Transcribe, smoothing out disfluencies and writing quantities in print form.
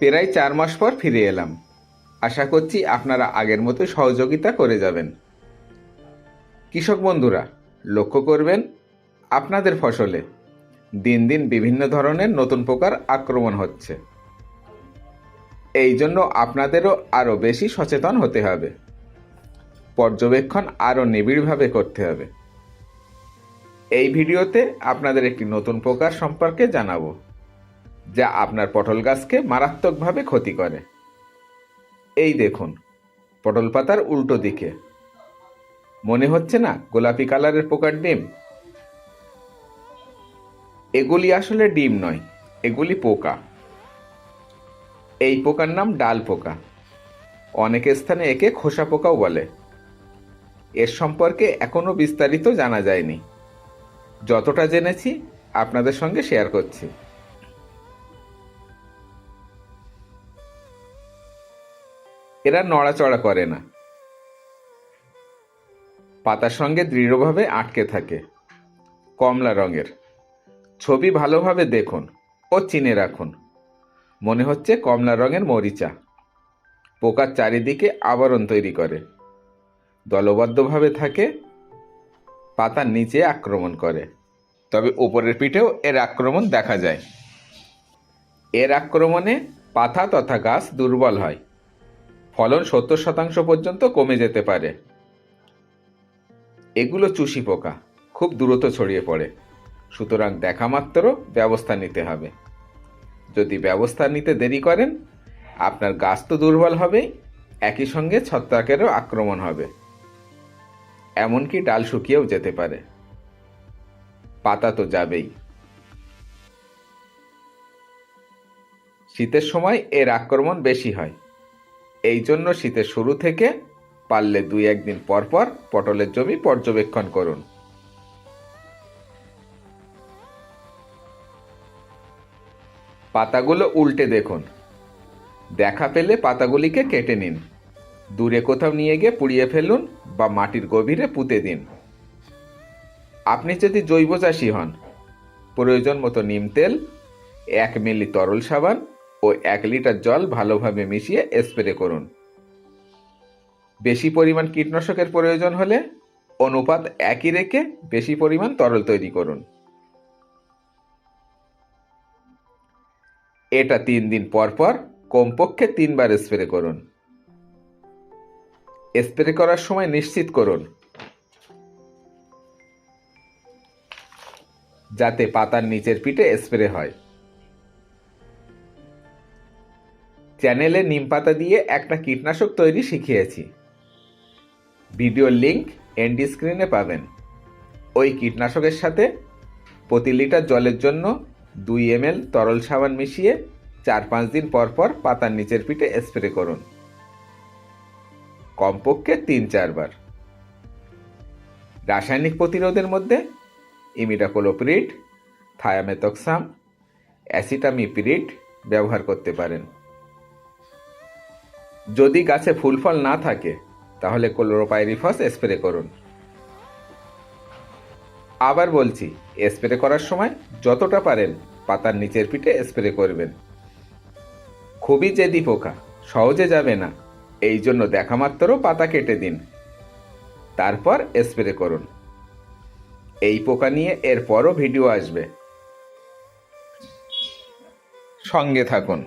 প্রায় 4 মাস পর ফিরে এলাম। আশা করছি আপনারা আগের মতো সহযোগিতা করে যাবেন। কৃষক বন্ধুরা, লক্ষ্য করবেন আপনাদের ফসলে দিন দিন বিভিন্ন ধরনের নতুন পোকার আক্রমণ হচ্ছে। এই জন্য আপনাদেরও আরও বেশি সচেতন হতে হবে, পর্যবেক্ষণ আরও নিবিড়ভাবে করতে হবে। এই ভিডিওতে আপনাদের একটি নতুন পোকার সম্পর্কে জানাবো, যা আপনার পটল গাছকে মারাত্মকভাবে ক্ষতি করে। এই দেখুন, পটল পাতার উল্টো দিকে মনে হচ্ছে না গোলাপি কালারের পোকার ডিম? এগুলি আসলে ডিম নয়, এগুলি পোকা। এই পোকার নাম ডাল পোকা। অনেক স্থানে একে খোসা পোকাও বলে। এর সম্পর্কে এখনো বিস্তারিত জানা যায়নি। যতটা জেনেছি আপনাদের সঙ্গে শেয়ার করছি। এরা নড়াচড়া করে না, পাতার সঙ্গে দৃঢ়ভাবে আটকে থাকে। কমলা রঙের। ছবি ভালোভাবে দেখুন ও চিনে রাখুন। মনে হচ্ছে কমলা রঙের মরিচা। পোকার চারিদিকে আবরণ তৈরি করে, দলবদ্ধভাবে থাকে, পাতার নিচে আক্রমণ করে। তবে উপরের পিঠেও এর আক্রমণ দেখা যায়। এর আক্রমণে পাতা তথা গাছ দুর্বল হয়, ফলন 70% পর্যন্ত কমে যেতে পারে। এগুলো চুষি পোকা, খুব দ্রুত ছড়িয়ে পড়ে। সুতরাং দেখা মাত্র ব্যবস্থা নিতে হবে। যদি ব্যবস্থা নিতে দেরি করেন, আপনার গাছ তো দুর্বল হবেই, একই সঙ্গে ছত্রাকেরও আক্রমণ হবে। এমনকি ডাল শুকিয়েও যেতে পারে, পাতা তো যাবেই। শীতের সময় এর আক্রমণ বেশি হয়। এই জন্য শীতের শুরু থেকে পারলে 2-1 দিন পর পর পটলের জমি পর্যবেক্ষণ করুন। পাতাগুলো উল্টে দেখুন। দেখা পেলে পাতাগুলিকে কেটে নিন, দূরে কোথাও নিয়ে গিয়ে পুড়িয়ে ফেলুন বা মাটির গভীরে পুঁতে দিন। আপনি যদি জৈব চাষি হন, প্রয়োজন মতো নিম তেল, 1 মিলি তরল সাবান ও 1 লিটার জল ভালোভাবে মিশিয়ে স্প্রে করুন। বেশি পরিমাণ কীটনাশকের প্রয়োজন হলে অনুপাত একই রেখে বেশি পরিমাণ তরল তৈরি করুন। এটা 3 দিন পর পর কমপক্ষে 3 বার স্প্রে করুন। স্প্রে করার সময় নিশ্চিত করুন যাতে পাতার নিচের পিঠে স্প্রে হয়। চ্যানেলে নিম পাতা দিয়ে একটা কীটনাশক তৈরি শিখিয়েছি, ভিডিওর লিংক এন্ড স্ক্রিনে পাবেন। ওই কীটনাশকের সাথে প্রতি লিটার জলের জন্য 2 ml তরল সাবান মিশিয়ে 4-5 দিন পর পর পাতার নিচের পিঠে স্প্রে করুন, কমপক্ষে 3-4 বার। রাসায়নিক প্রতিরোধের মধ্যে ইমিডাক্লোপিরিড, থায়ামেথক্সাম, অ্যাসিটামিপিরিড ব্যবহার করতে পারেন। যদি গাছে ফুল ফল না থাকে তাহলে ক্লোরোপাইরিফস স্প্রে করুন। আবার বলছি, স্প্রে করার সময় যতটা পারেন পাতার নিচের পিঠে স্প্রে করবেন। খুবই জেদি পোকা, সহজে যাবে না, এই জন্য দেখা মাত্র পাতা কেটে দিন, তারপর স্প্রে করুন। এই পোকা নিয়ে এরপরও ভিডিও আসবে, সঙ্গে থাকুন।